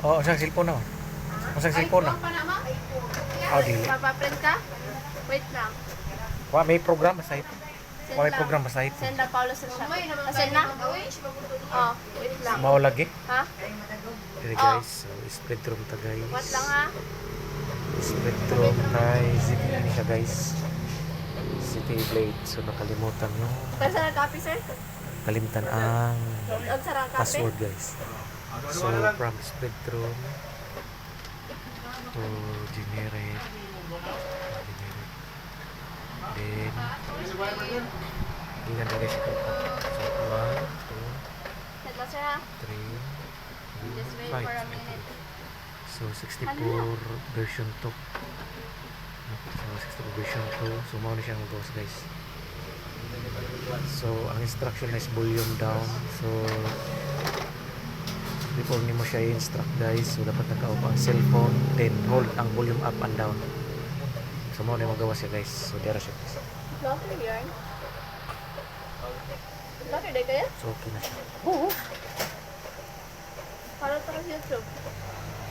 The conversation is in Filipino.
Oh, usang cellphone na. Usang cellphone na. Pa naman. Oh, dili. Papaprint ka? Wait lang. Wa may programa sa ito. Send Wa may lang. programa sa ito. Send na Paulo sa Shopee. Send na? Oh, wait lang. Mao lagi. Ha? Dili guys, so spectrum ta guys. What lang ha? Spectrum kay City ni siya guys. City Blade. So nakalimutan no. Pero sa copy, sir? Kalimutan ang Huwag sa copy. password guys. So from Spectrum to generate. Then hindi na guys ito. So 1, 2, Send lang, sir ha? 3, Just wait 5. for a minute. So 64 version 2. So 64 version 2. So mao na siyang boss guys. So ang instruction is volume down. So before nimo siya i-instruct guys, so dapat naka-off ang cellphone, then hold ang volume up and down. So mao na yung magawa siya guys. So dira siya guys. Vlogger yarn? Vlogger day kaya? So okay na siya. Para sa YouTube.